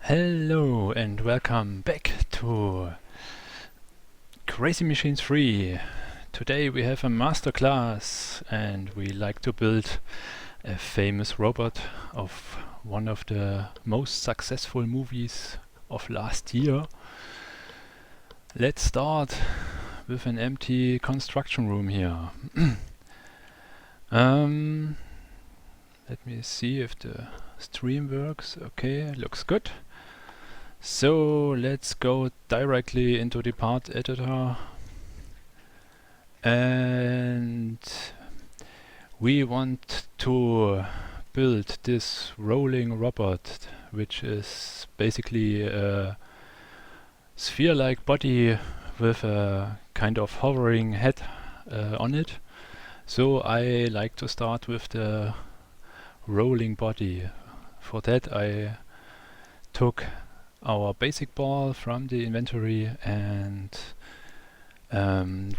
Hello and welcome back to Crazy Machines 3. Today we have a masterclass and we like to build a famous robot of one of the most successful movies of last year. Let's start with an empty construction room here. Let me see if the stream works. Okay, looks good. So let's go directly into the part editor, and we want to build this rolling robot, which is basically a sphere-like body with a kind of hovering head on it. So I like to start with the rolling body. For that I took our basic ball from the inventory and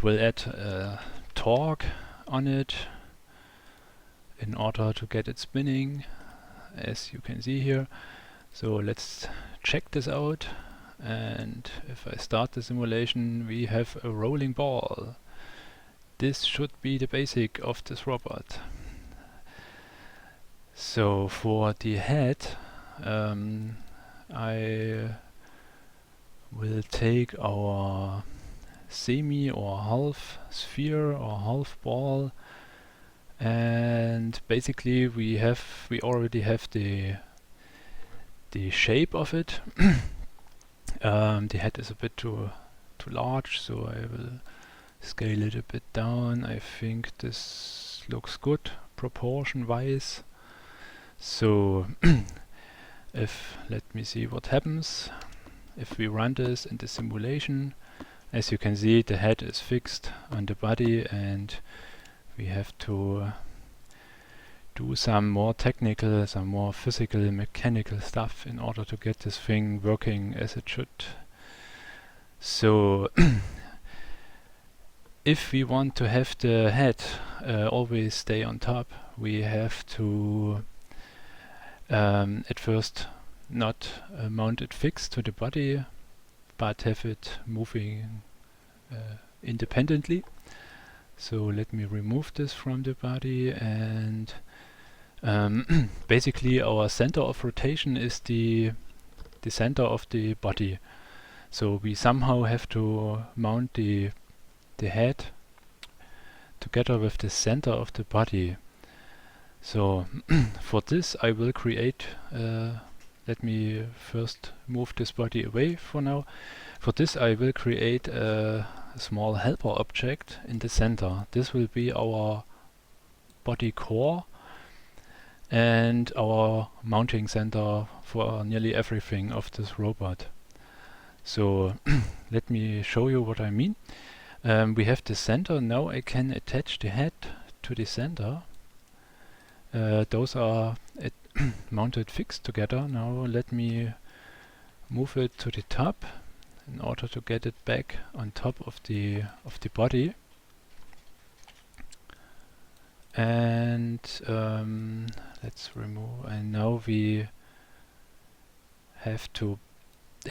we'll add a torque on it in order to get it spinning, as you can see here. So let's check this out, and if I start the simulation, we have a rolling ball. This should be the basic of this robot. So for the head, I will take our semi or half sphere or half ball, and basically we already have the shape of it. The head is a bit too large, so I will scale it a bit down. I think this looks good proportion wise. So let me see what happens if we run this in the simulation. As you can see, the head is fixed on the body, and we have to do some more technical, some more physical, mechanical stuff in order to get this thing working as it should. So if we want to have the head always stay on top, we have to at first not mount it fixed to the body, but have it moving independently. So let me remove this from the body, and basically our center of rotation is the center of the body. So we somehow have to mount the head together with the center of the body. So for this I will create, let me first move this body away for now. For this I will create a small helper object in the center. This will be our body core and our mounting center for nearly everything of this robot. So let me show you what I mean. We have the center. Now I can attach the head to the center. Those are mounted fixed together. Now let me move it to the top in order to get it back on top of the body. And let's remove, and now we have to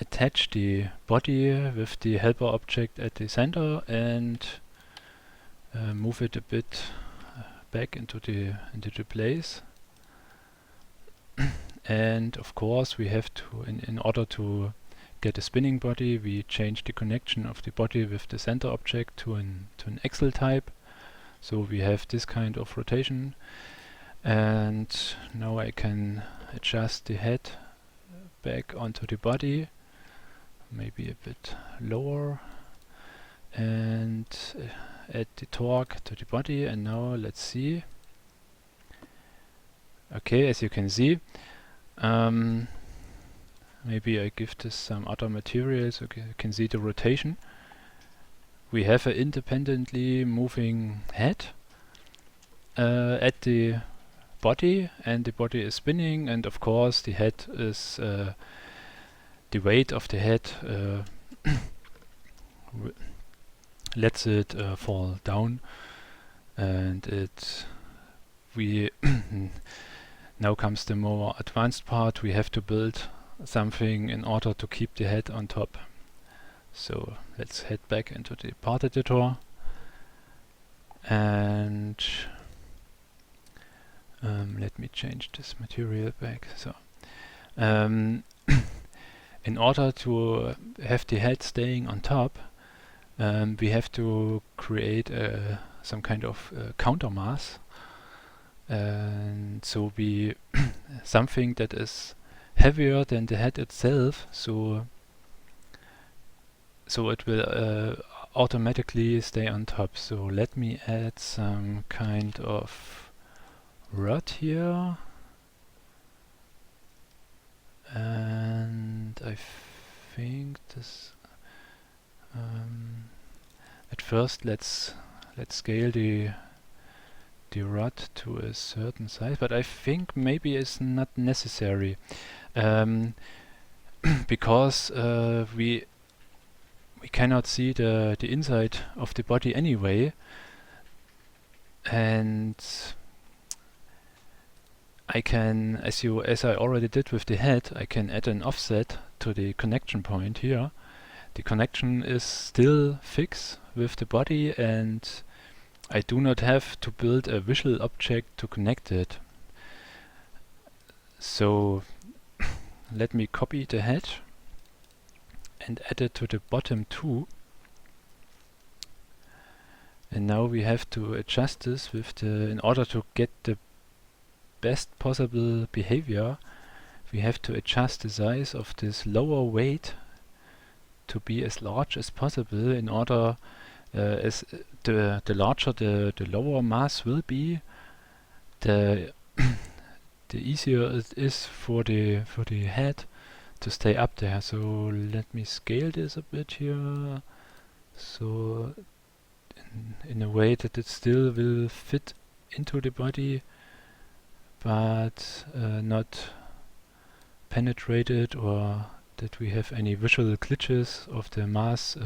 attach the body with the helper object at the center and move it a bit back into the place. And of course we have to, in order to get a spinning body, we change the connection of the body with the center object to an axle type. So we have this kind of rotation, and now I can adjust the head back onto the body, maybe a bit lower, and add the torque to the body. And now let's see. Okay, as you can see, maybe I give this some other materials so you can see the rotation. We have an independently moving head at the body, and the body is spinning, and of course the head is the weight of the head lets it fall down, and we now comes the more advanced part. We have to build something in order to keep the head on top. So let's head back into the part editor and let me change this material back. So in order to have the head staying on top, we have to create some kind of counter mass, and so we something that is heavier than the head itself, so it will automatically stay on top. So let me add some kind of rod here, and I think this at first let's scale the rod to a certain size, but I think maybe it's not necessary because we cannot see the inside of the body anyway, and I can, as I already did with the head, I can add an offset to the connection point here. The connection is still fixed with the body, and I do not have to build a visual object to connect it. So let me copy the head and add it to the bottom too. And now we have to adjust this with in order to get the best possible behavior, we have to adjust the size of this lower weight to be as large as possible in order as the larger the lower mass will be, the easier it is for the head to stay up there. So let me scale this a bit here, so in a way that it still will fit into the body, but not penetrate it, or that we have any visual glitches of the mass.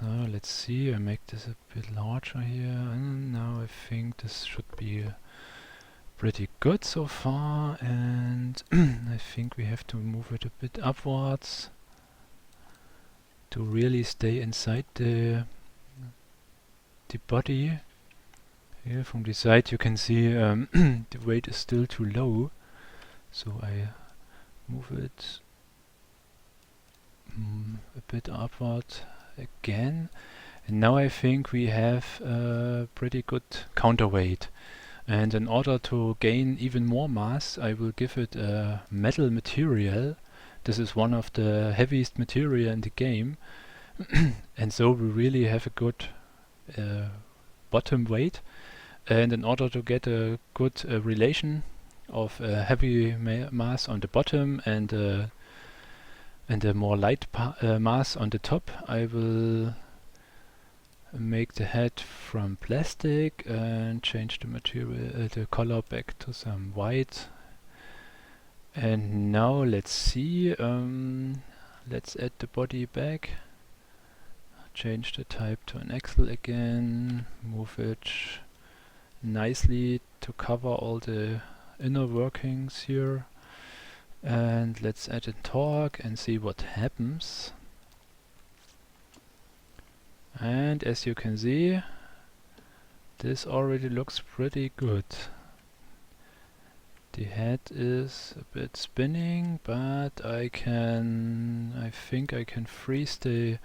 Let's see, I make this a bit larger here, and now I think this should be pretty good so far, and I think we have to move it a bit upwards to really stay inside the body. Here from the side you can see the weight is still too low, so I move it a bit upward again, and now I think we have a pretty good counterweight. And in order to gain even more mass, I will give it a metal material. This is one of the heaviest material in the game, and so we really have a good bottom weight. And in order to get a good relation of heavy mass on the bottom and a more light mass on the top, I will make the head from plastic and change the material, the color back to some white. And now let's see, let's add the body back, change the type to an axle again, move it nicely to cover all the inner workings here, and let's add a torque and see what happens. And as you can see, this already looks pretty good. The head is a bit spinning, but I think I can freeze the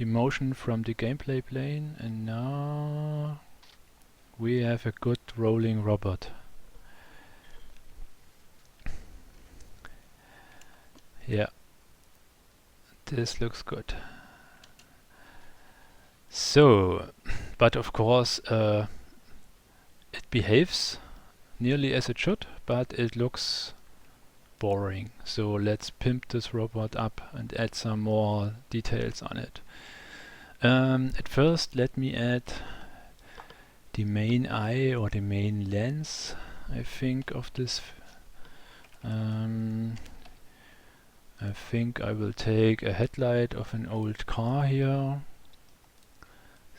motion from the gameplay plane, and now we have a good rolling robot. Yeah, this looks good. So, but of course it behaves nearly as it should, but it looks boring. So let's pimp this robot up and add some more details on it. At first let me add the main eye or the main lens, I think, of this. I think I will take a headlight of an old car here,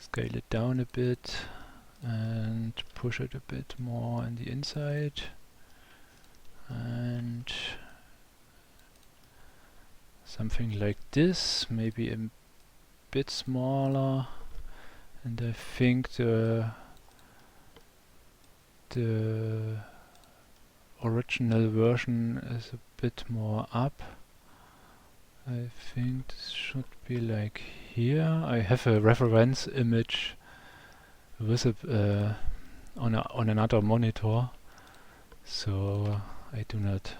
scale it down a bit and push it a bit more on the inside. and something like this, maybe a bit smaller, and I think the original version is a bit more up. I think this should be like here. I have a reference image visible on another monitor, so I do not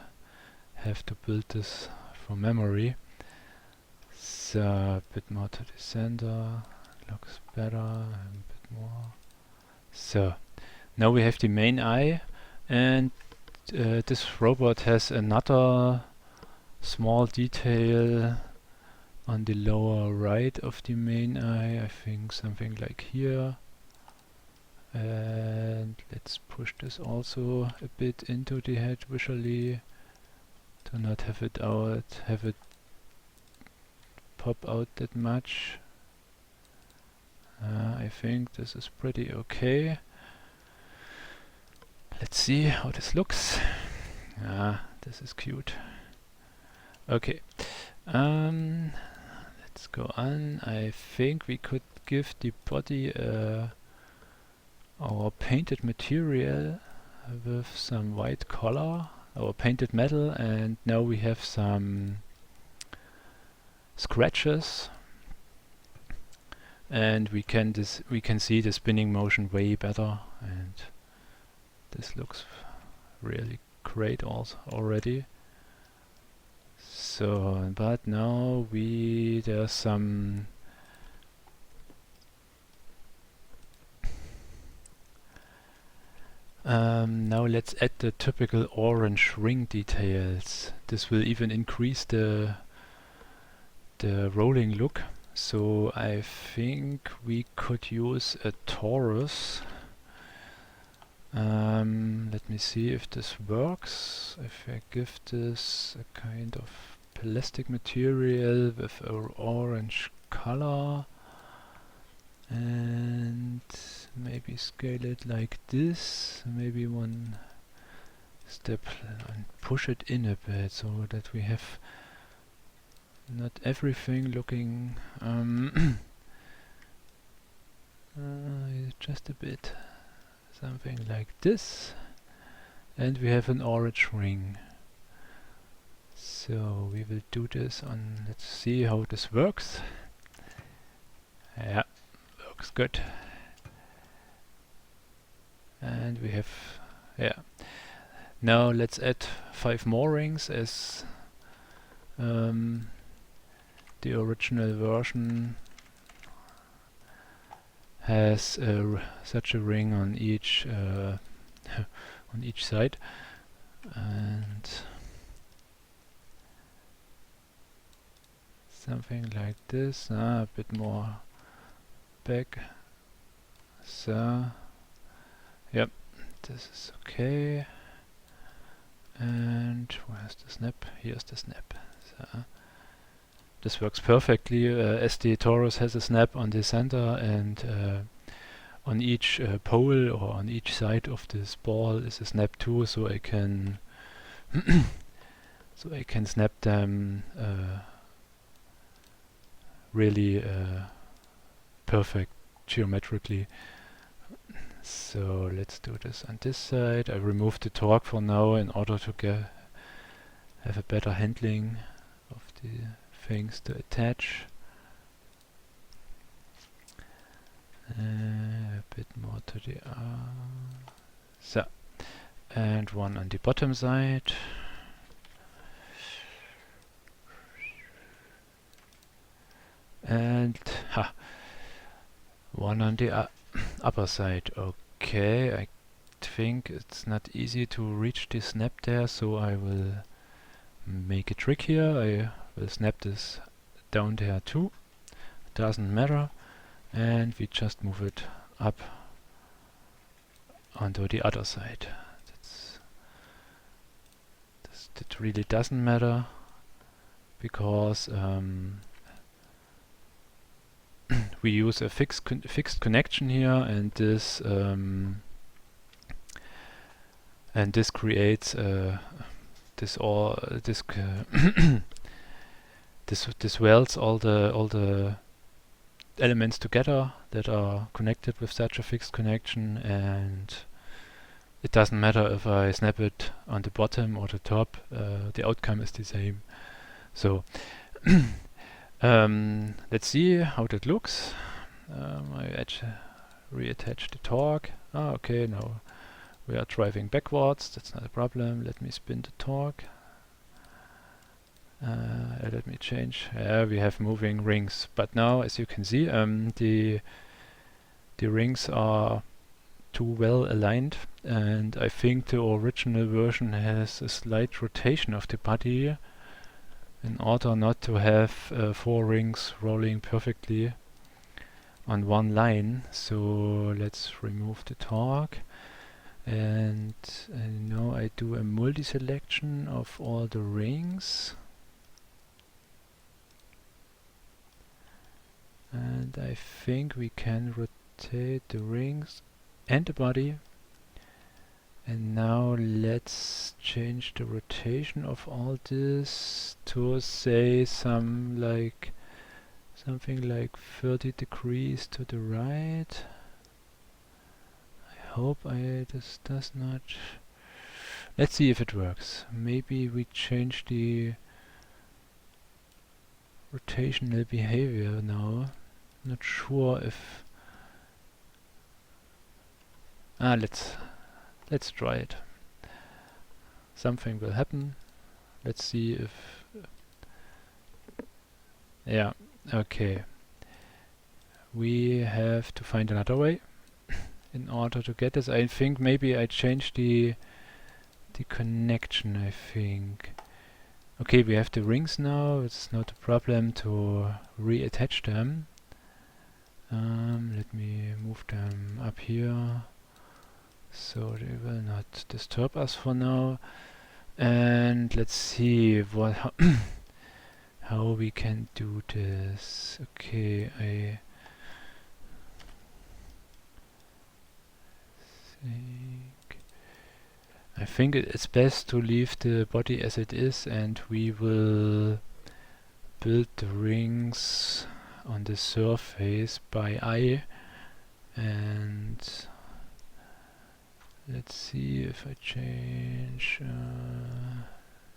have to build this from memory. So a bit more to the center, looks better, a bit more. So now we have the main eye, and this robot has another small detail on the lower right of the main eye. I think something like here. And let's push this also a bit into the head visually to not have it pop out that much. I think this is pretty okay. Let's see how this looks. This is cute. Okay, let's go on. I think we could give the body our painted material with some white color, our painted metal, and now we have some scratches, and we can see the spinning motion way better, and this looks really great also already. So, but now there's some now let's add the typical orange ring details. This will even increase the rolling look. So I think we could use a torus. Let me see if this works. If I give this a kind of plastic material with an orange color and maybe scale it like this, maybe one step, and push it in a bit so that we have not everything looking just a bit, something like this, and we have an orange ring. So we will do this on, let's see how this works. Yeah, looks good. And we have, now let's add 5 more rings, as the original version has such a ring on each on each side, and something like this, a bit more back. So yep, this is okay. And where's the snap? Here's the snap. So this works perfectly, as the torus has a snap on the center, and on each pole or on each side of this ball is a snap too, so I can snap them really perfect geometrically. So let's do this on this side. I removed the torque for now in order to have a better handling of the things to attach. A bit more to the so, and one on the bottom side. And one on the upper side. Okay, I think it's not easy to reach the snap there, so I will make a trick here. I will snap this down there too. Doesn't matter, and we just move it up onto the other side. That really doesn't matter, because we use a fixed connection here, and this creates this all this this welds all the elements together that are connected with such a fixed connection, and it doesn't matter if I snap it on the bottom or the top, the outcome is the same. So let's see how that looks. I reattach the torque. Okay, now we are driving backwards, that's not a problem. Let me spin the torque. Let me change. We have moving rings, but now, as you can see, the rings are too well aligned, and I think the original version has a slight rotation of the body in order not to have 4 rings rolling perfectly on one line. So let's remove the torque, and now I do a multi-selection of all the rings. And I think we can rotate the rings and the body. And now let's change the rotation of all this to say something like 30 degrees to the right. I hope this does not. Let's see if it works. Maybe we change the rotational behavior now. Not sure if let's try it. Something will happen. Let's see if yeah, okay. We have to find another way in order to get this. I think maybe I changed the connection, I think. Okay, we have the rings now. It's not a problem to reattach them. Let me move them up here so they will not disturb us for now. And let's see what how we can do this. Okay, I think it's best to leave the body as it is, and we will build the rings on the surface by eye. And let's see if I change.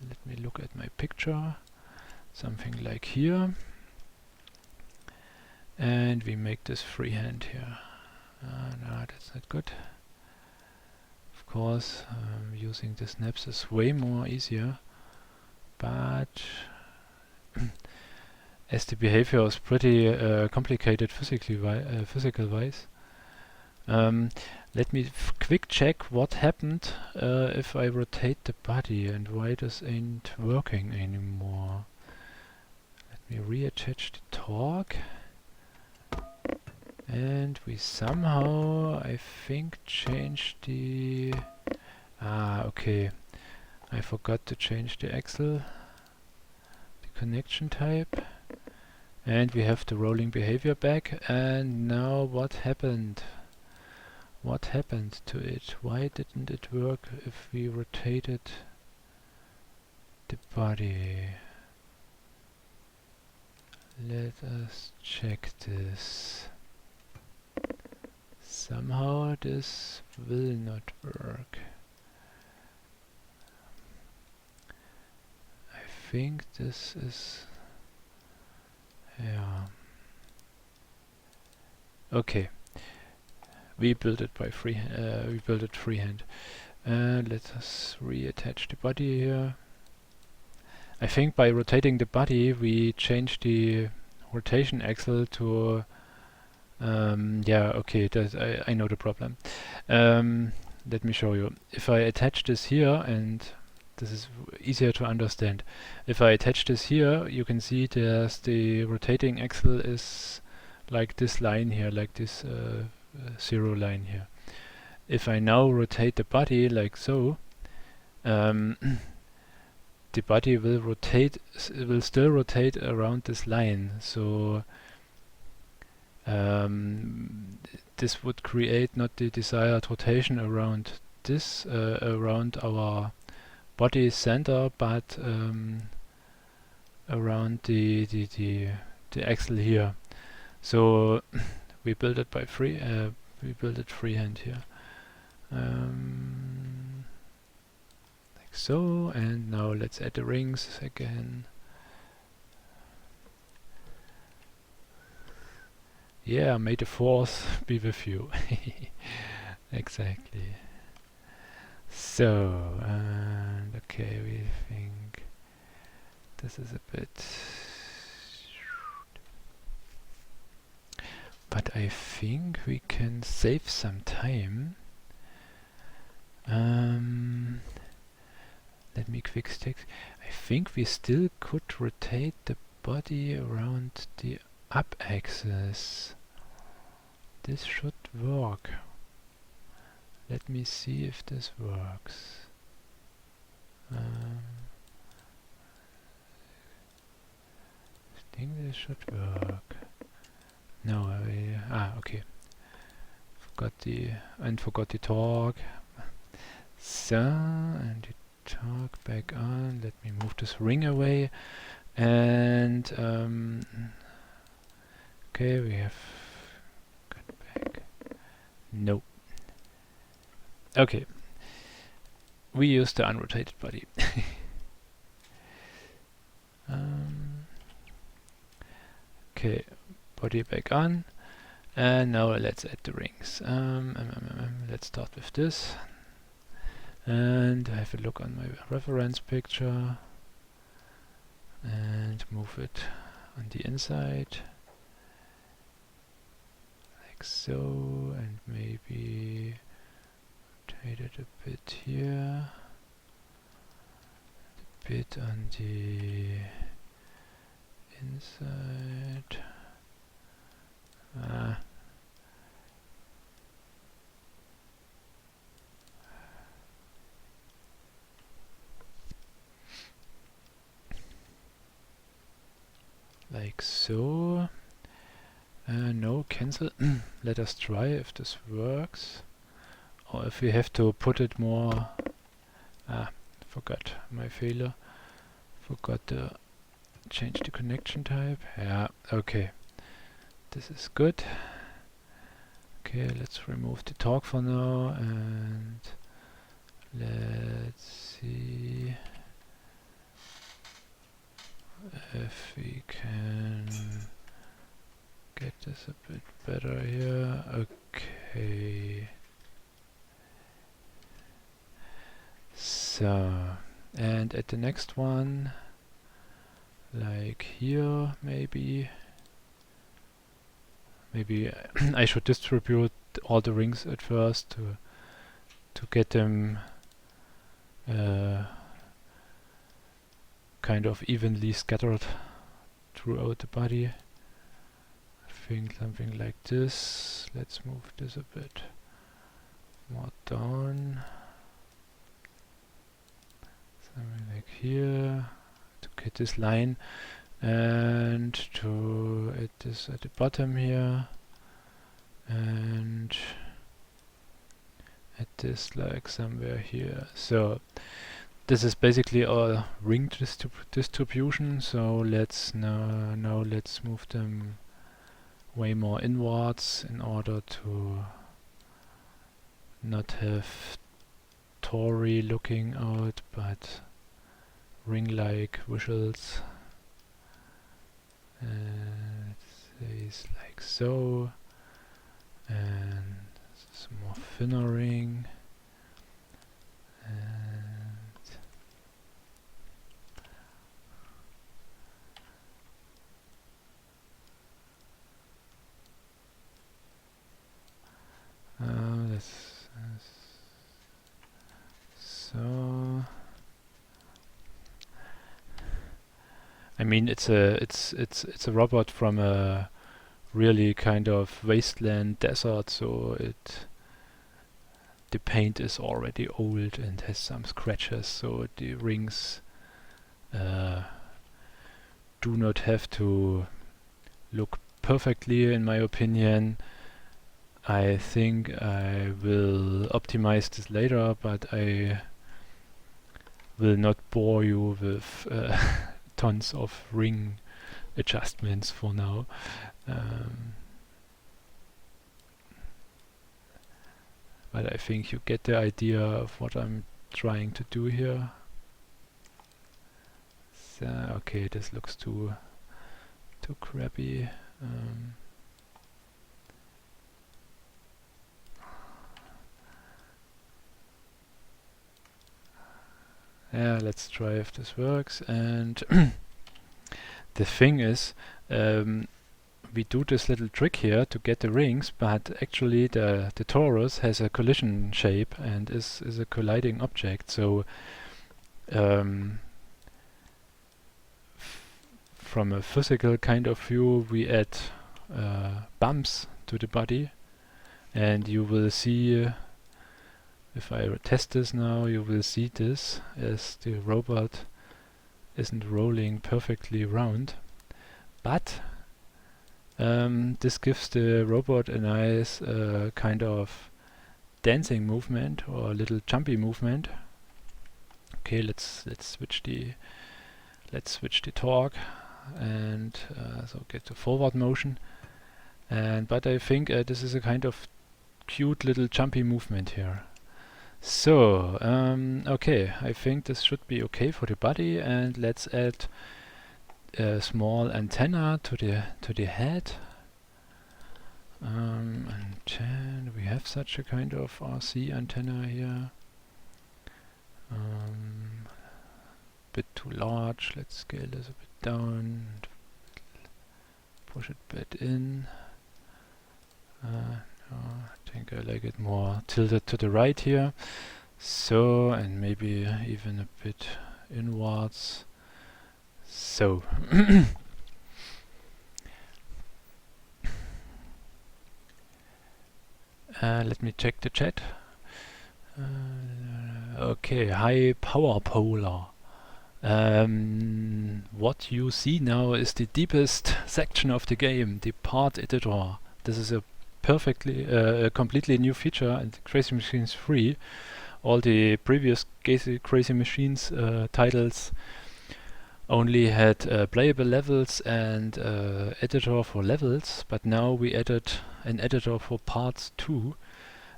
Let me look at my picture. Something like here. And we make this freehand here. No, that's not good. Of course, using the snaps is way more easier, but as the behavior is pretty complicated physical wise, let me quick check what happened if I rotate the body and why this ain't working anymore. Let me reattach the torque. And we somehow, I think, changed the... okay. I forgot to change the axle, the connection type. And we have the rolling behavior back. And now what happened? What happened to it? Why didn't it work if we rotated the body? Let us check this. Somehow this will not work. I think this is... yeah. Okay. We built it by we built it freehand. Let us reattach the body here. I think by rotating the body we change the rotation axle to yeah, okay, I know the problem. Let me show you. If I attach this here, and this is easier to understand. If I attach this here, you can see there's the rotating axle is like this line here, like this 0 line here. If I now rotate the body like so, the body will rotate, will still rotate around this line. So this would create not the desired rotation around this, around our body center, but around the axle here. So we build it by we build it freehand here, like so. And now let's add the rings again. Yeah, may the force be with you. Exactly. So, and okay, we think this is a bit, but I think we can save some time. Let me quick check. I think we still could rotate the body around the up axis. This should work. Let me see if this works. I think this should work. No, okay. Forgot the torque. So, and the torque back on. Let me move this ring away. And okay, we have got back. No. Okay. We use the unrotated body. Okay, body back on. And now let's add the rings. Let's start with this. And I have a look on my reference picture. And move it on the inside. Like so. And maybe rotate it a bit here. A bit on the inside. Like so. No, cancel. Let us try if this works. Or if we have to put it more. Forgot my failure. Forgot to change the connection type. Yeah, okay. This is good. Okay, let's remove the torque for now and let's see if we can get this a bit better here. Okay. So, and at the next one, like here, maybe I should distribute all the rings at first to get them kind of evenly scattered throughout the body. I think something like this. Let's move this a bit more down. Something like here to get this line, and to add this at the bottom here, and add this like somewhere here. So this is basically our ring distribution. So let's now let's move them way more inwards in order to not have Tory looking out, but ring-like visuals. And it says like so, and some more thinner ring, and that's so. I mean, it's a robot from a really kind of wasteland desert, so the paint is already old and has some scratches, so the rings do not have to look perfectly, in my opinion. I think I will optimize this later, but I will not bore you with tons of ring adjustments for now. But I think you get the idea of what I'm trying to do here. So, okay, this looks too crappy. Yeah, let's try if this works. And the thing is, we do this little trick here to get the rings, but actually the torus has a collision shape and is a colliding object. So from a physical kind of view, we add bumps to the body, and you will see, if I test this now, you will see this as the robot isn't rolling perfectly round, but this gives the robot a nice kind of dancing movement or a little jumpy movement. Okay, let's switch the torque and so get to forward motion. But I think this is a kind of cute little jumpy movement here. So okay, I think this should be okay for the body, and let's add a small antenna to the head. And we have such a kind of RC antenna here. Bit too large. Let's scale this a bit down. Push it back in. No, I think I like it more tilted to the right here. So, and maybe even a bit inwards. So. Let me check the chat. Okay, high power polar. What you see now is the deepest section of the game, the part editor. This is a completely new feature in Crazy Machines 3. All the previous Crazy Machines titles only had playable levels and editor for levels, but now we added an editor for parts too,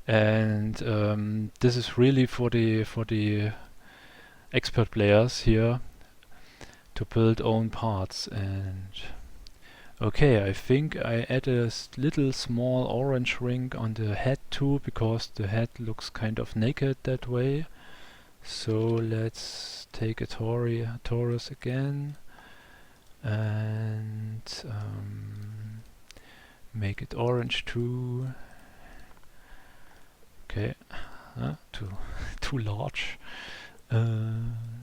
and this is really for the expert players here to build own parts. And okay, I think I add a little small orange ring on the head too, because the head looks kind of naked that way. So let's take a torus again and make it orange too. Okay, too large.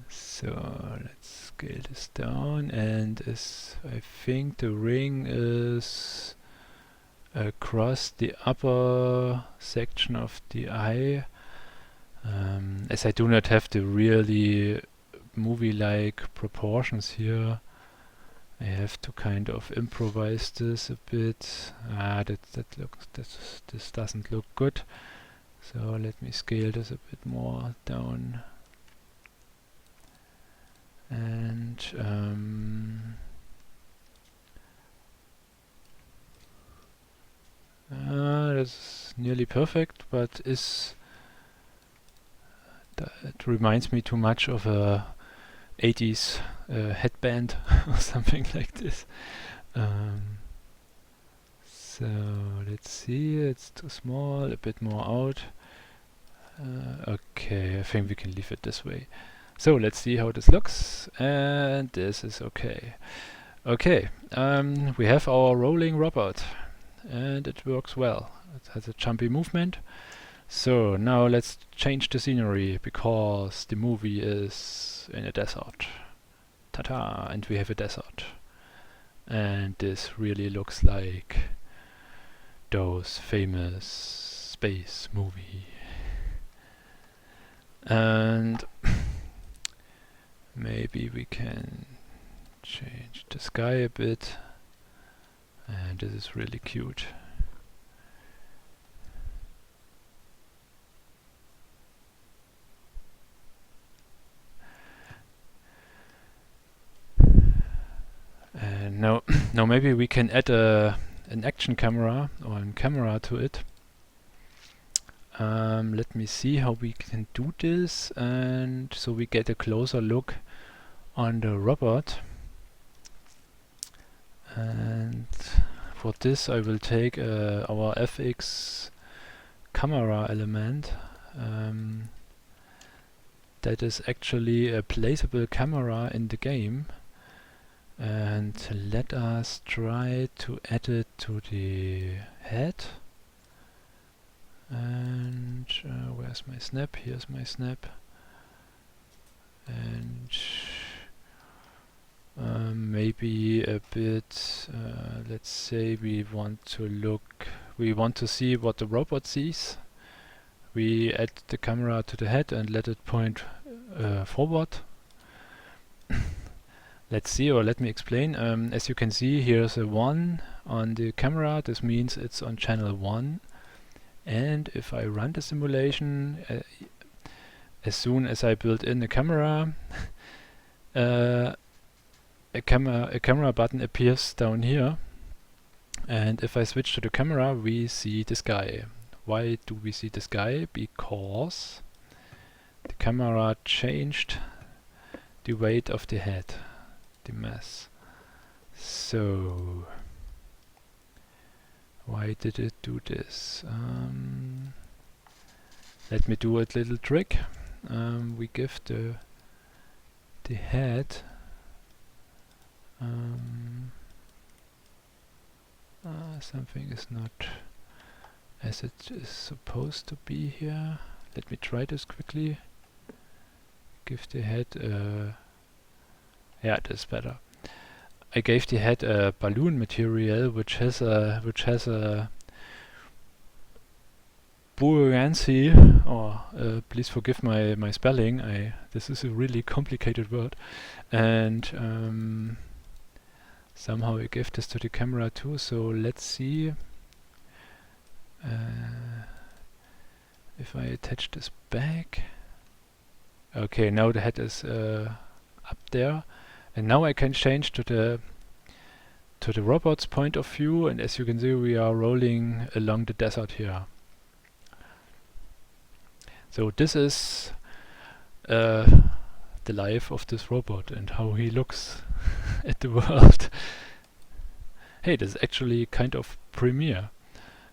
So let's scale this down, and I think the ring is across the upper section of the eye. As I do not have the really movie-like proportions here, I have to kind of improvise this a bit. This doesn't look good. So let me scale this a bit more down. And that's nearly perfect, but it reminds me too much of a 80s headband or something like this. So let's see, it's too small, a bit more out. Okay, I think we can leave it this way. So let's see how this looks, and this is okay. Okay, we have our rolling robot, and it works well. It has a jumpy movement. So now let's change the scenery, because the movie is in a desert. Ta-ta! And we have a desert. And this really looks like those famous space movie. And maybe we can change the sky a bit. And this is really cute. Now maybe we can add an action camera or a camera to it. Let me see how we can do this, and so we get a closer look on the robot. And for this I will take our FX camera element. That is actually a placeable camera in the game, and let us try to add it to the head. And where's my snap? Here's my snap. And maybe a bit, let's say we want to see what the robot sees. We add the camera to the head and let it point forward. Let's see, or let me explain. As you can see, here's a 1 on the camera. This means it's on channel 1. And if I run the simulation, as soon as I build in the camera, a camera button appears down here. And if I switch to the camera, we see the sky. Why do we see the sky? Because the camera changed the weight of the head, the mass. So why did it do this? Let me do a little trick. We give the head something is not as it is supposed to be here. Let me try this quickly. Give the head yeah, this is better. I gave the head a balloon material which has a buoyancy, or please forgive my spelling. This is a really complicated word, and somehow I gave this to the camera too. So let's see if I attach this back. Okay, now the head is up there, and now I can change to the robot's point of view, and as you can see, we are rolling along the desert here. So this is the life of this robot and how he looks at the world. Hey, this is actually kind of premiere,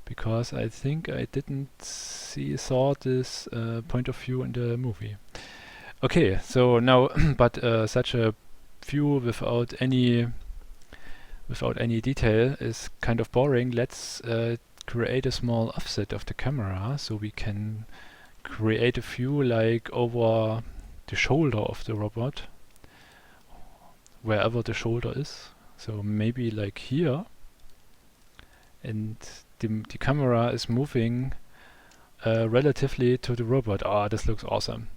because I think I didn't saw this point of view in the movie. Okay, so now, but such a view without any detail is kind of boring. Let's create a small offset of the camera so we can create a view like over the shoulder of the robot, wherever the shoulder is. So maybe like here, and the camera is moving relatively to the robot. Ah, this looks awesome.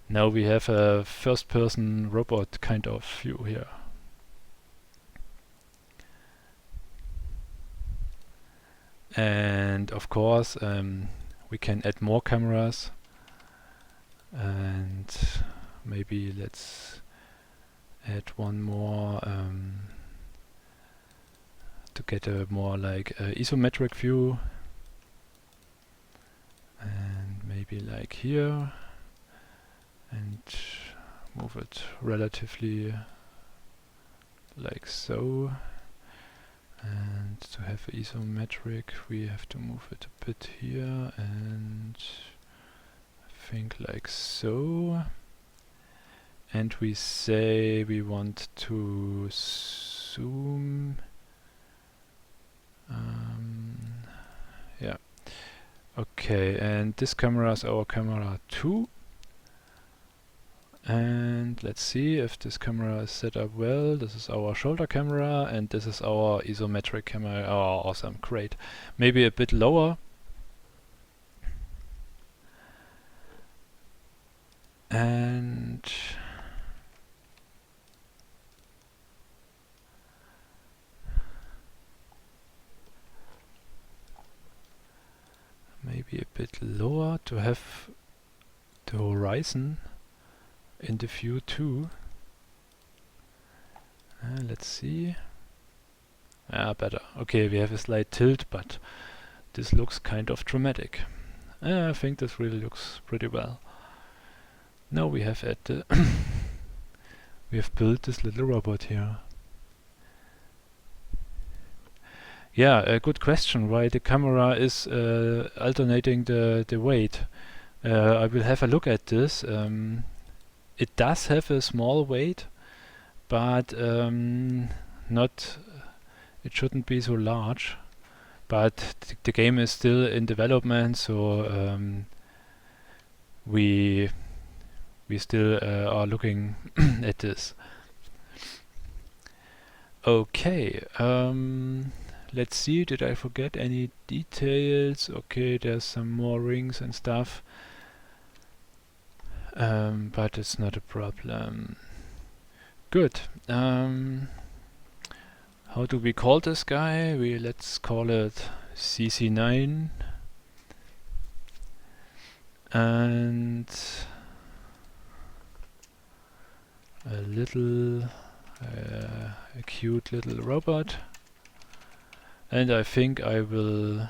Now we have a first-person robot kind of view here. And of course, we can add more cameras, and maybe let's add one more to get a more like isometric view, and maybe like here, and move it relatively like so. And to have isometric, we have to move it a bit here, and I think like so. And we say we want to zoom. Yeah. Okay, and this camera is our camera 2. And let's see if this camera is set up well. This is our shoulder camera, and this is our isometric camera. Oh, awesome, great. Maybe a bit lower. And maybe a bit lower to have the horizon in the view too. Let's see. Ah, better. Okay, we have a slight tilt, but this looks kind of dramatic. I think this really looks pretty well. Now we have we have built this little robot here. Yeah, a good question why the camera is alternating the weight. I will have a look at this. It does have a small weight, but not. It shouldn't be so large. But the game is still in development, so we still are looking at this. Okay, let's see, did I forget any details? Okay, there's some more rings and stuff, but it's not a problem. Good. How do we call this guy? Let's call it CC9. And a cute little robot. And I think I will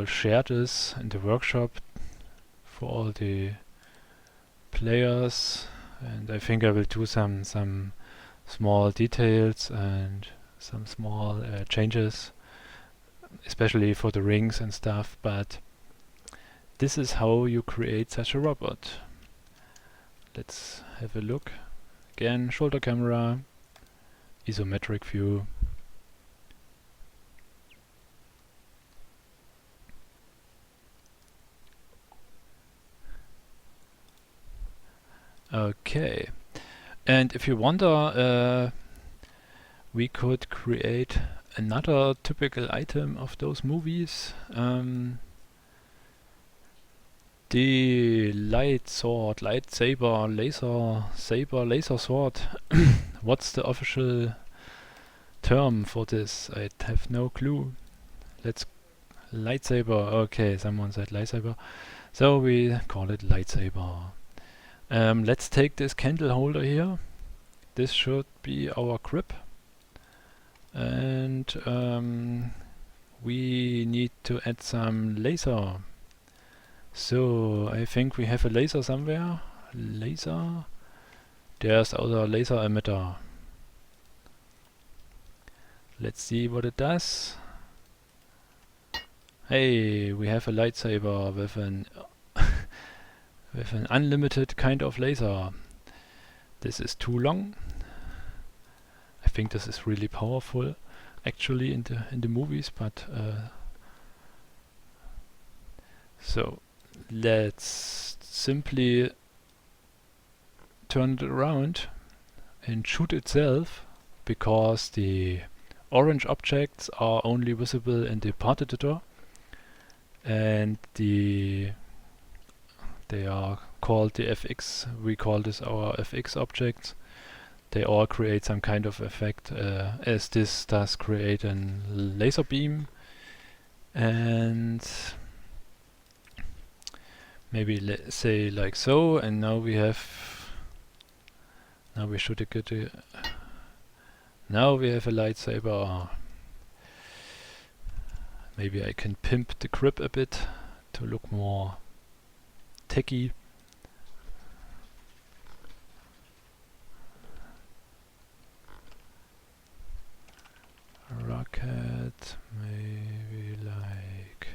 share this in the workshop for all the players, and I think I will do some small details and some small changes, especially for the rings and stuff, but this is how you create such a robot. Let's have a look. Again, shoulder camera, isometric view. Okay, and if you wonder, we could create another typical item of those movies. The lightsaber, laser sword. What's the official term for this? I have no clue. Let's lightsaber. Okay, someone said lightsaber, so we call it lightsaber. Let's take this candle holder here. This should be our grip, and we need to add some laser. So I think we have a laser somewhere. Laser. There's our laser emitter. Let's see what it does. Hey, we have a lightsaber with an with an unlimited kind of laser. This is too long. I think this is really powerful, actually, in the movies. But so let's simply turn it around and shoot itself, because the orange objects are only visible in the part editor, and they are called the FX. We call this our FX objects. They all create some kind of effect, as this does create a laser beam, and maybe say like so. And now we have. Now we should get a. Now we have a lightsaber. Maybe I can pimp the grip a bit to look more techy. Rocket, maybe like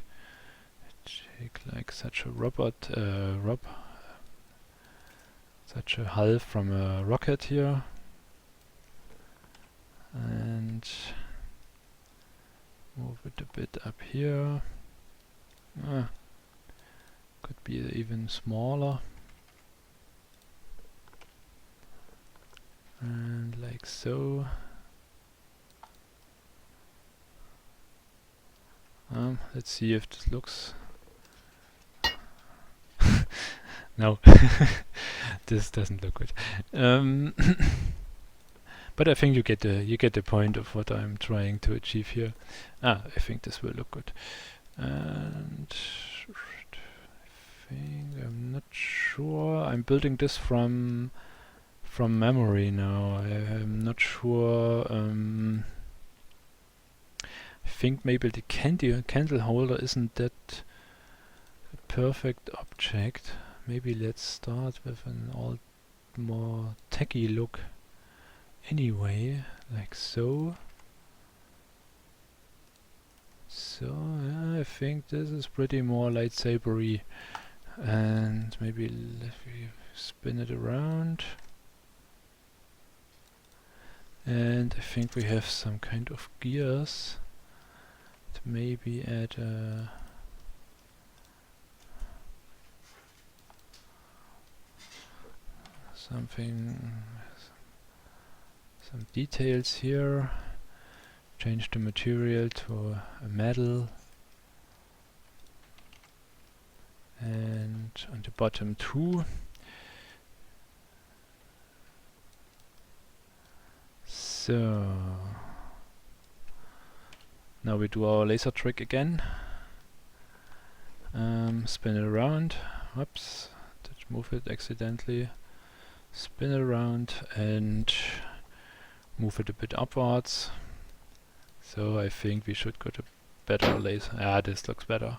take like such a robot, such a hull from a rocket here, and move it a bit up here. Could be even smaller, and like so. Let's see if this looks. No, this doesn't look good. But I think you get the point of what I'm trying to achieve here. I think this will look good. And I think I'm not sure. I'm building this from memory now. I'm not sure. think maybe the candle holder isn't that perfect object. Maybe let's start with an all more tacky look anyway, like so. So yeah, I think this is pretty more lightsabery, and maybe let me spin it around. And I think we have some kind of gears to maybe add something, some details here. Change the material to a metal, and on the bottom too. So now we do our laser trick again. Spin it around. Whoops, did move it accidentally. Spin it around and move it a bit upwards. So I think we should get a better laser. Ah, this looks better.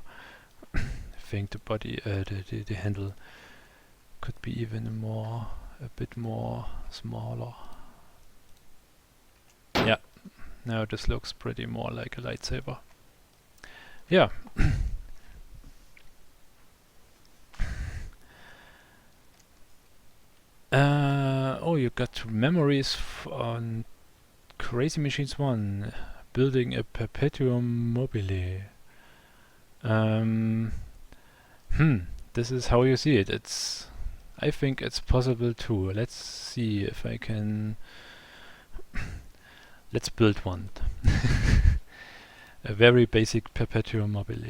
I think the body, the handle could be even a bit more smaller. Yeah, now this looks pretty more like a lightsaber. Yeah. Oh, you got two memories on Crazy Machines 1. Building a perpetuum mobile. This is how you see it. I think it's possible too. Let's see if I can. Let's build one. A very basic perpetuum mobile.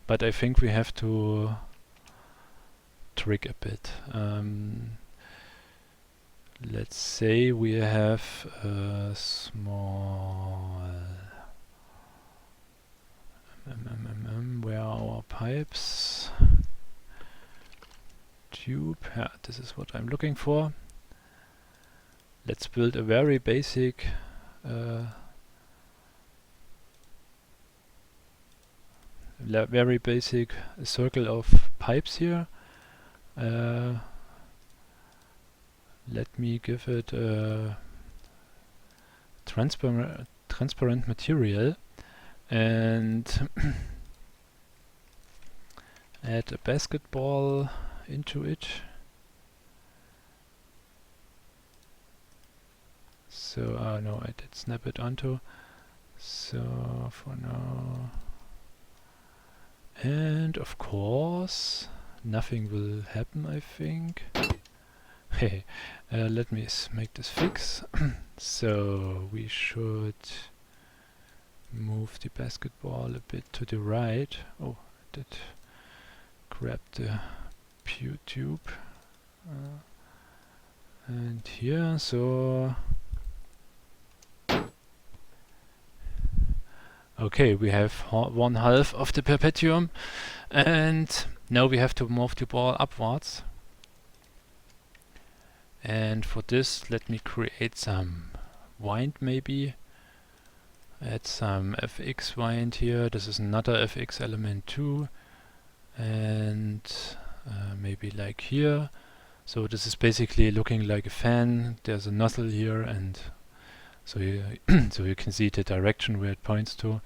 But I think we have to trick a bit. Let's say we have a small where are our pipes? Tube. Yeah, this is what I'm looking for. Let's build a very basic circle of pipes here. Let me give it a transparent material and add a basketball into it. So, no, I did snap it onto. So, for now. And of course, nothing will happen, I think. Hey, let me make this fix. So, we should move the basketball a bit to the right. Oh, I did grab the pew tube. And here, so... Okay, we have one half of the perpetuum, and now we have to move the ball upwards. And for this, let me create some wind maybe. Add some fx wind here. This is another fx element too. And maybe like here. So this is basically looking like a fan. There's a nozzle here, and so you so you can see the direction where it points to.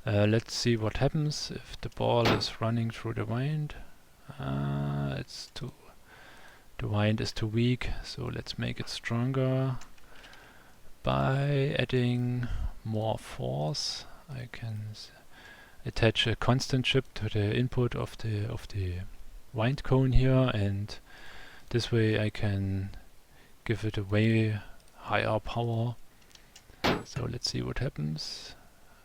Let's see what happens if the ball is running through the wind. The wind is too weak, so let's make it stronger by adding more force. I can attach a constant chip to the input of the wind cone here, and this way I can give it a way higher power. So let's see what happens.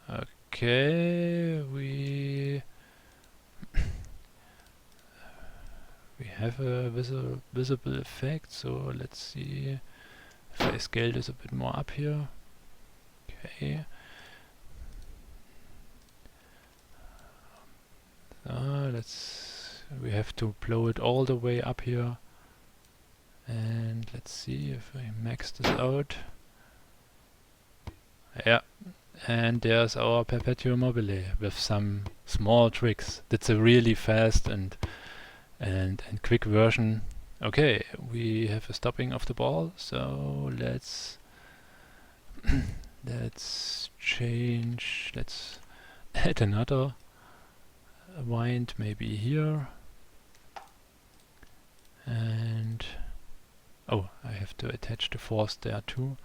Okay, we have a visible effect, so let's see if I scale this a bit more up here. Okay. We have to blow it all the way up here. And let's see if I max this out. Yeah, and there's our perpetuum mobile with some small tricks. That's a really fast and quick version. Okay, we have a stopping of the ball, so let's change. Let's add another wind maybe here, and oh, I have to attach the force there too.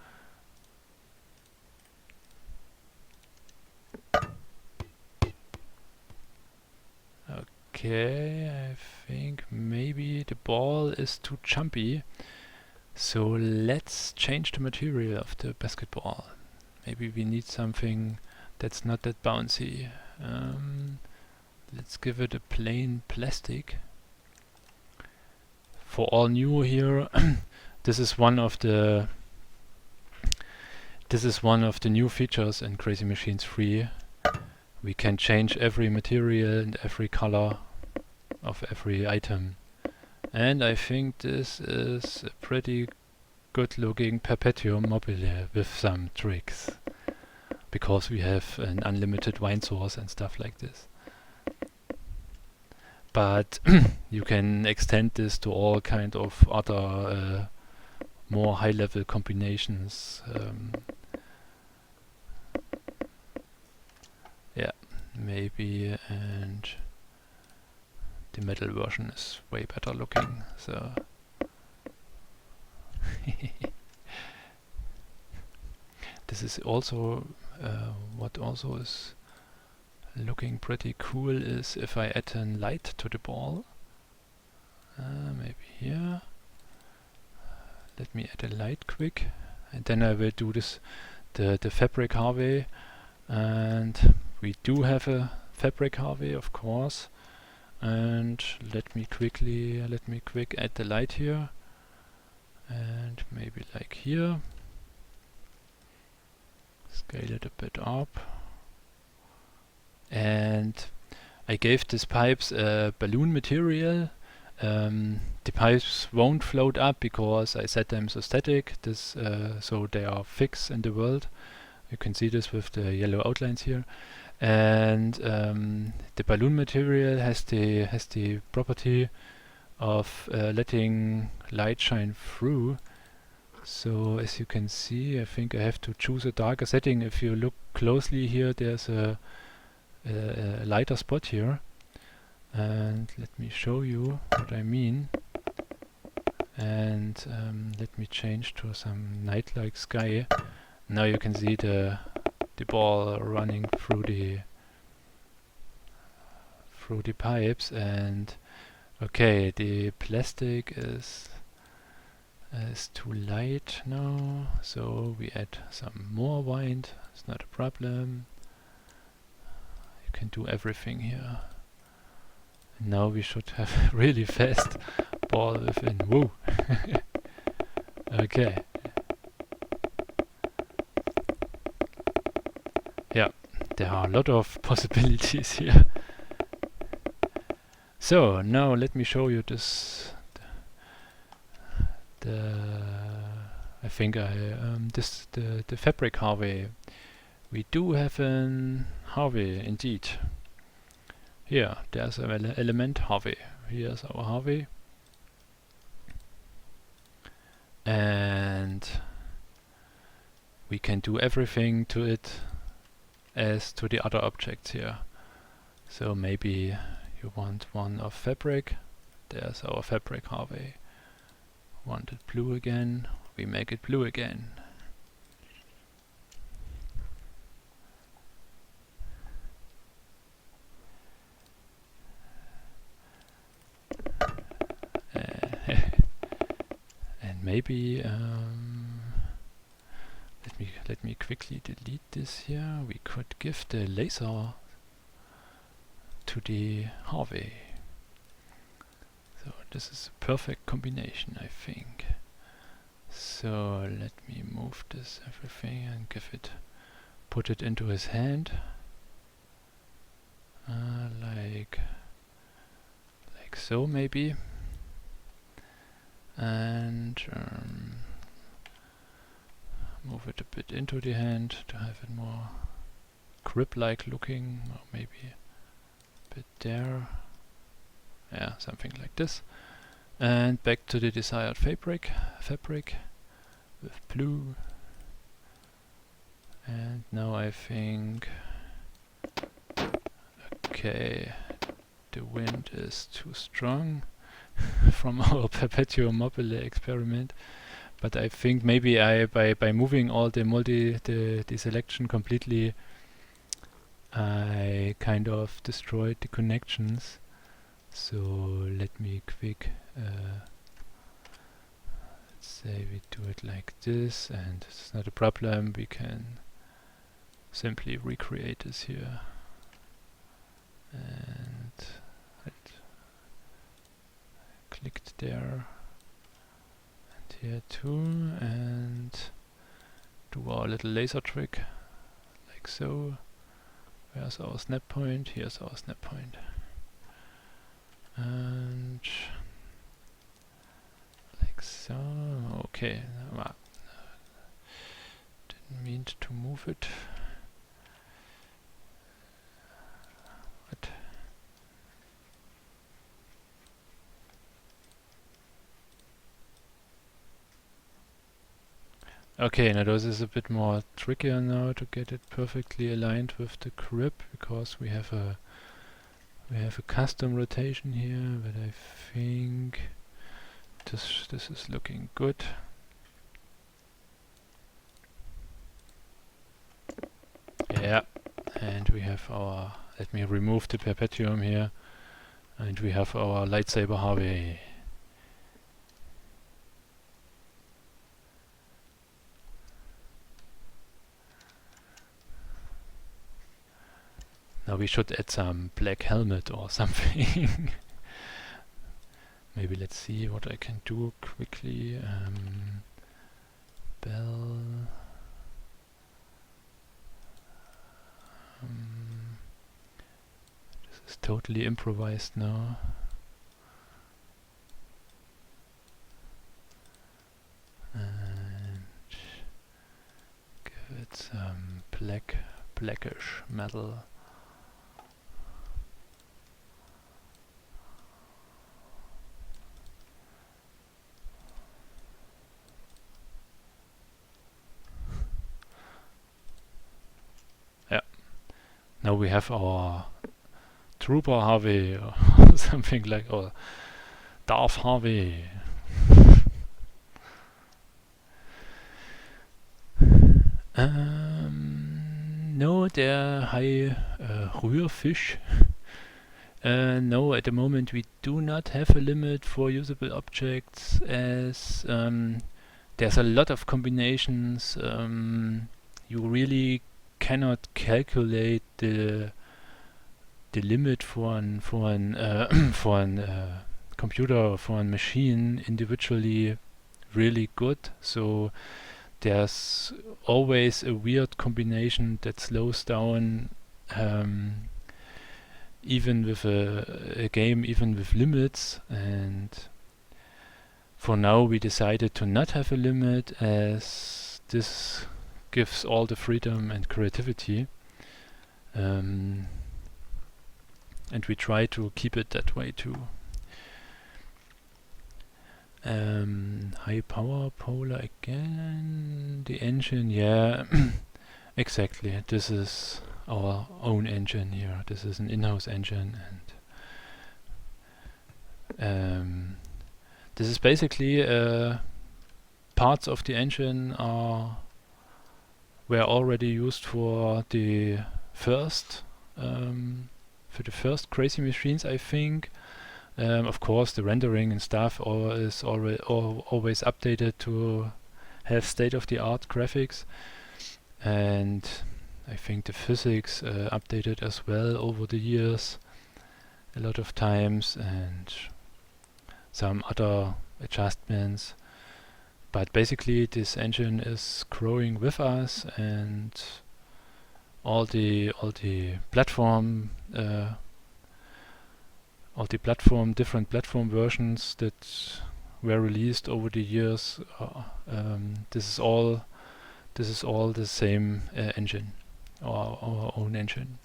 Okay, I think maybe the ball is too jumpy, so let's change the material of the basketball. Maybe we need something that's not that bouncy. Let's give it a plain plastic. For all new here, this is one of the new features in Crazy Machines 3. We can change every material and every color of every item. And I think this is a pretty good looking perpetuum mobile with some tricks, because we have an unlimited wine source and stuff like this. But you can extend this to all kind of other more high level combinations. Yeah, maybe, and the metal version is way better looking, so this is also what also is looking pretty cool is if I add a light to the ball. Maybe here. Let me add a light quick, and then I will do this the fabric Harvey, and we do have a fabric Harvey, of course. And let me quick add the light here, and maybe like here. Scale it a bit up. And I gave these pipes a balloon material. The pipes won't float up because I set them so static, so they are fixed in the world. You can see this with the yellow outlines here. And the balloon material has the property of letting light shine through. So as you can see, I think I have to choose a darker setting. If you look closely here, there's a lighter spot here, and let me show you what I mean. And let me change to some night-like sky. Now you can see the ball running through the pipes. And okay, the plastic is too light now, so we add some more wind. It's not a problem. You can do everything here. And now we should have a really fast ball within. Woo! Okay. Yeah, there are a lot of possibilities here. So now let me show you this. I think the fabric Harvey. We do have an Harvey indeed. Here, there's an element Harvey. Here's our Harvey. And we can do everything to it as to the other objects here. So maybe you want one of fabric. There's our fabric Harvey. Want it blue again? We make it blue again. And maybe let me quickly delete this here. We could give the laser to the Harvey. So this is a perfect combination, I think. So let me move this everything and put it into his hand, like so maybe. And move it a bit into the hand to have it more grip-like looking, or maybe a bit there. Yeah, something like this. And back to the desired fabric with blue. And now I think, okay, the wind is too strong from our perpetuum mobile experiment. But I think maybe by moving all the selection completely, I kind of destroyed the connections. So let me quick, let's say we do it like this, and it's not a problem. We can simply recreate this here, and I clicked there and here too, and do our little laser trick like so. Where's our snap point? Here's our snap point. And like so. Okay, didn't mean to move it. What? Okay, now this is a bit more trickier now to get it perfectly aligned with the grip, because we have a custom rotation here, but I think this is looking good. Yeah, and we have our, let me remove the perpetuum here, and we have our lightsaber Harvey. Now we should add some black helmet or something. Maybe let's see what I can do quickly. Bell. This is totally improvised now. And give it some blackish metal. Now we have our Trooper Harvey or something like, or Darth Harvey. No, der Rührfisch. No, at the moment we do not have a limit for usable objects, as there's a lot of combinations. You really cannot calculate the limit for an computer or for a machine individually really good. So there's always a weird combination that slows down even with a game, even with limits. And for now we decided to not have a limit, as this gives all the freedom and creativity, and we try to keep it that way too. High power polar again, the engine, yeah. Exactly, this is our own engine here. This is an in-house engine, and this is basically parts of the engine were already used for the first crazy machines, I think. Of course, the rendering and stuff is always updated to have state-of-the-art graphics, and I think the physics updated as well over the years a lot of times, and some other adjustments. But basically this engine is growing with us, and all the different platform versions that were released over the years, this is all this is all the same engine, or our own engine.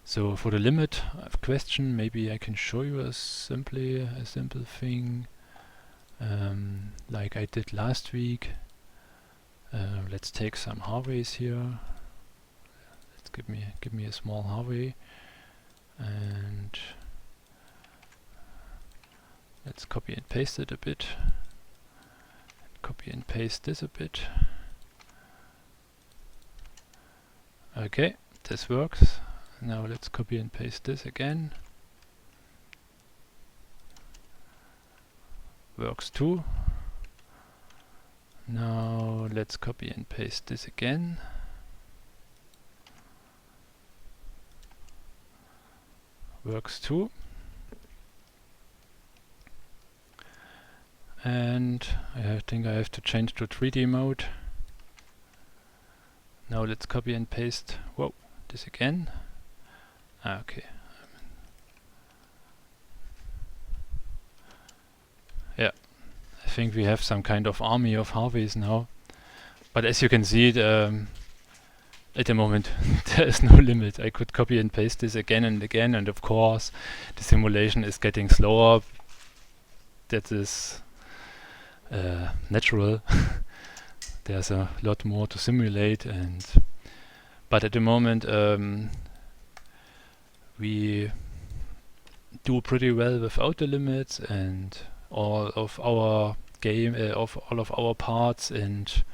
So for the limit question, maybe I can show you a simple thing, like I did last week. Let's take some Harveys here. Let's give me a small Harvey, and let's copy and paste it a bit. Copy and paste this a bit. Okay, this works. Now let's copy and paste this again. Works too. Now let's copy and paste this again. Works too. And I think I have to change to 3D mode. Now let's copy and paste this again. Okay. Yeah, I think we have some kind of army of Harveys now. But as you can see, at the moment there is no limit. I could copy and paste this again and again, and of course the simulation is getting slower. That is natural. There's a lot more to simulate, but at the moment we do pretty well without the limits, and all of our all of our parts and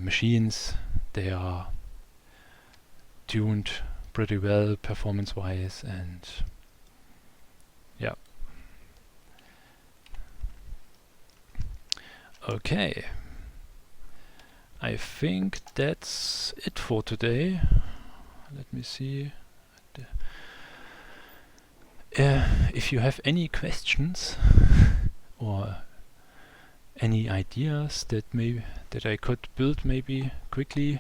machines, they are tuned pretty well performance wise, and yeah. Okay, I think that's it for today. Let me see. If you have any questions or any ideas that I could build maybe quickly,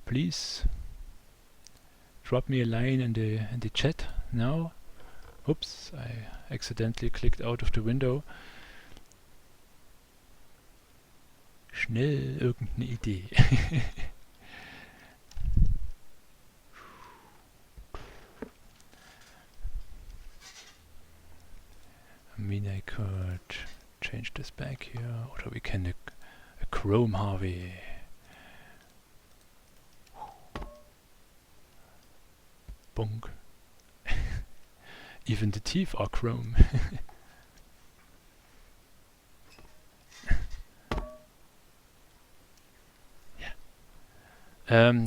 please drop me a line in the chat now. Oops, I accidentally clicked out of the window. Schnell irgendeine Idee. I mean, I could change this back here, or we can a Chrome Harvey. Bonk. Even the teeth are chrome.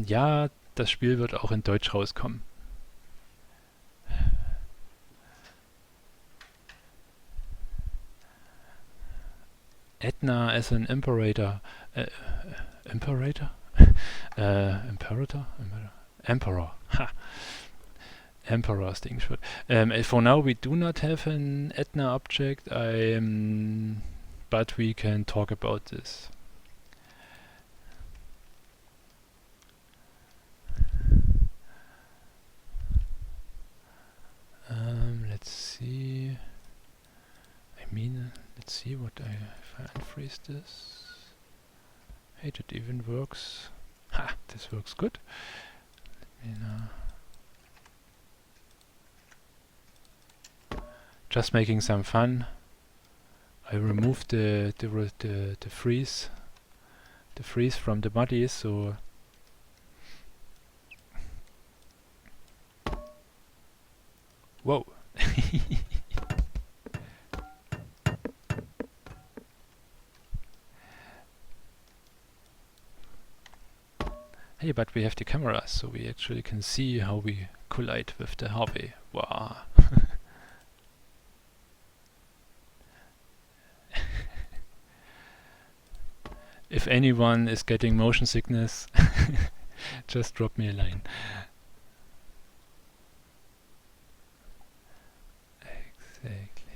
Ja, das Spiel wird auch in Deutsch rauskommen. Edna as an imperator. Imperator? Imperator? Emperor. Ha! Emperor is the English word. For now we do not have an Edna object, but we can talk about this. Let's see. I mean, let's see what if I unfreeze this. Hey, it even works. Ha! This works good. Let me just making some fun. I removed the freeze from the body, so whoa. Hey, but we have the cameras, so we actually can see how we collide with the Harvey. Wow. If anyone is getting motion sickness, just drop me a line. Exactly.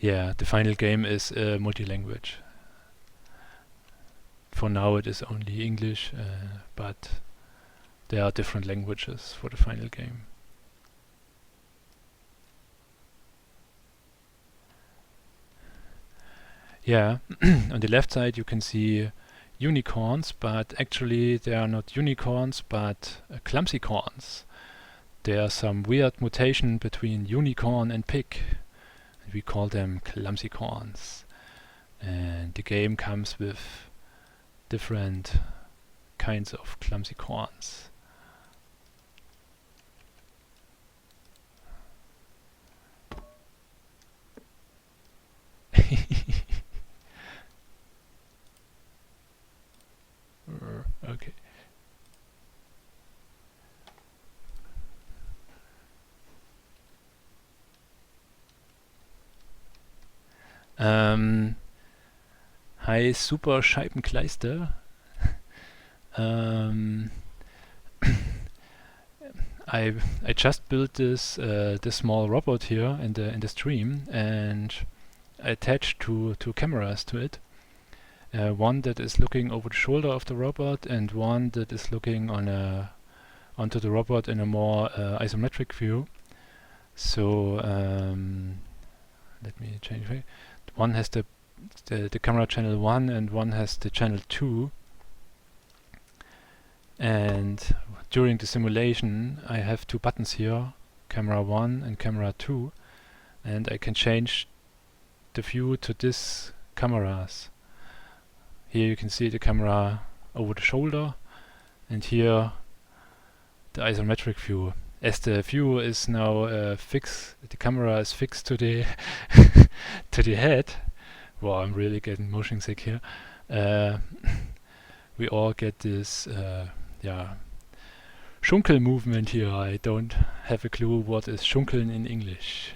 Yeah, the final game is multi-language. For now it is only English, but there are different languages for the final game. Yeah, on the left side you can see unicorns, but actually they are not unicorns, but clumsy corns. There are some weird mutation between unicorn and pig. We call them clumsy corns. And the game comes with different kinds of clumsy corns. Okay. Hi, super Scheibenkleister. I just built this small robot here in the stream, and I attached two cameras to it. One that is looking over the shoulder of the robot, and one that is looking onto the robot in a more isometric view. So let me change it. One has the camera channel 1 and one has the channel 2. And during the simulation I have two buttons here, camera 1 and camera 2, and I can change the view to these cameras. Here you can see the camera over the shoulder, and here the isometric view. As the view is now fixed, the camera is fixed to the to the head. Wow, I'm really getting motion sick here. We all get this Schunkel movement here. I don't have a clue what is schunkeln in English.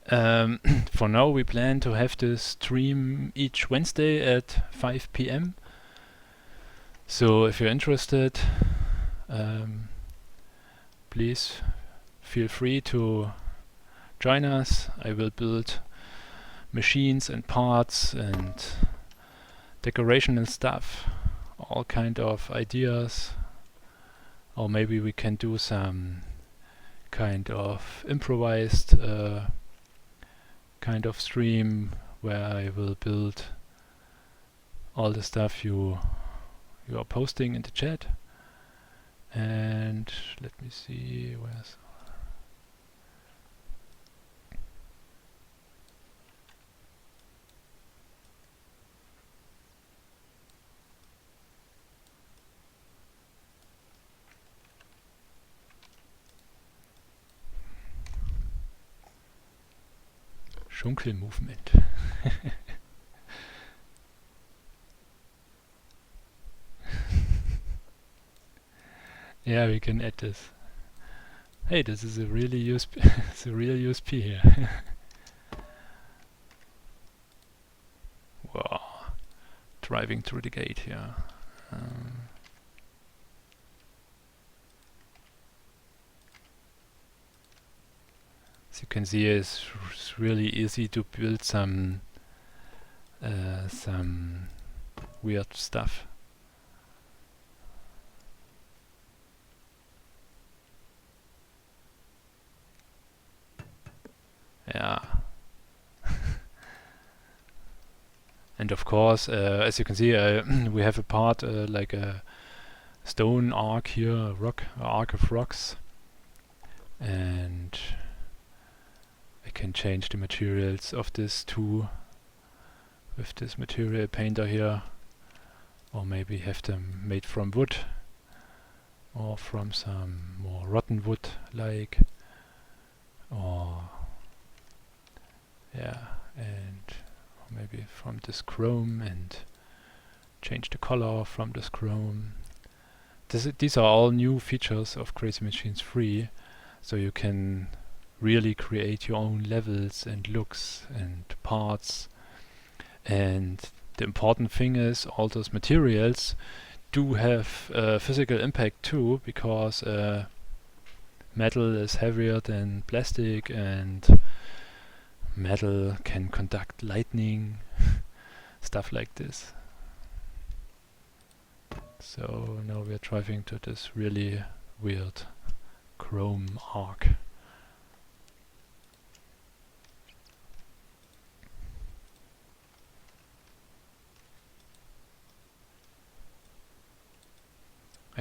For now we plan to have this stream each Wednesday at 5 p.m. So if you're interested, please feel free to join us. I will build machines and parts and decoration and stuff, all kind of ideas. Or maybe we can do some kind of improvised kind of stream where I will build all the stuff you are posting in the chat. And let me see, where's Schunkel movement. Yeah, we can add this. Hey, this is a really USP. It's a real USP here. Wow, driving through the gate here. As you can see, it's really easy to build some weird stuff. Yeah. And of course, as you can see, we have a part like a stone arc here, a arc of rocks, and I can change the materials of this too with this material painter here, or maybe have them made from wood or from some more rotten wood like, or yeah, and maybe from this chrome and change the color from this chrome. These are all new features of Crazy Machines 3, so you can really create your own levels and looks and parts. And the important thing is all those materials do have physical impact too, because metal is heavier than plastic, and metal can conduct lightning, stuff like this. So now we are driving to this really weird chrome arc.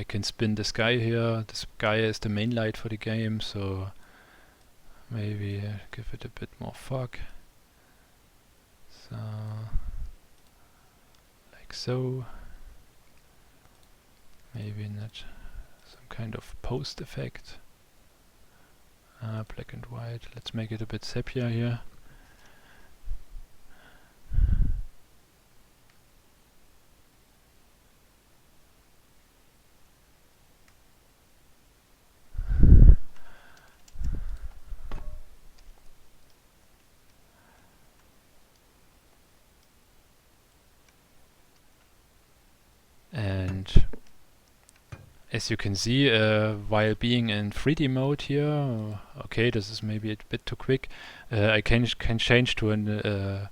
can spin the sky here. The sky is the main light for the game, so maybe give it a bit more fog. So, like so. Maybe not some kind of post effect. Black and white. Let's make it a bit sepia here. And as you can see, while being in 3D mode here, okay, this is maybe a bit too quick. I can change to an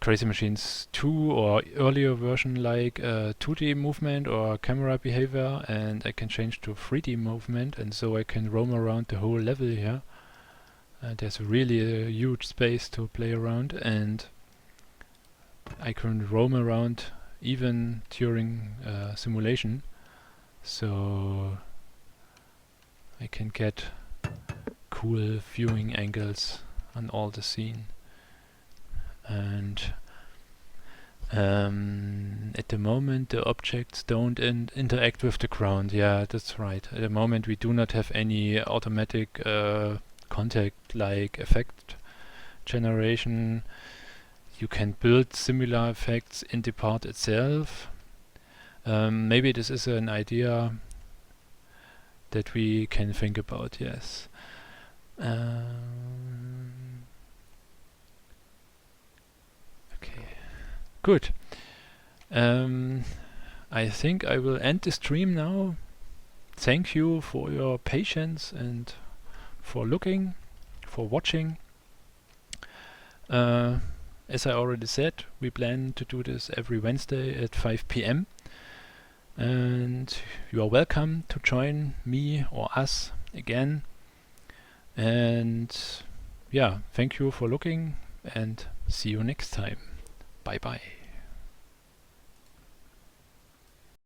Crazy Machines 2 or earlier version like 2D movement or camera behavior, and I can change to 3D movement, and so I can roam around the whole level here. There's really a huge space to play around, and I can roam around even during simulation, so I can get cool viewing angles on all the scene. And at the moment the objects don't interact with the ground. Yeah, that's right. At the moment we do not have any automatic contact like effect generation. You can build similar effects in the part itself. Maybe this is an idea that we can think about, yes. Okay, good. I think I will end the stream now. Thank you for your patience and for looking, for watching. As I already said, we plan to do this every Wednesday at 5 p.m. and you are welcome to join me or us again. And yeah, thank you for looking and see you next time. Bye bye.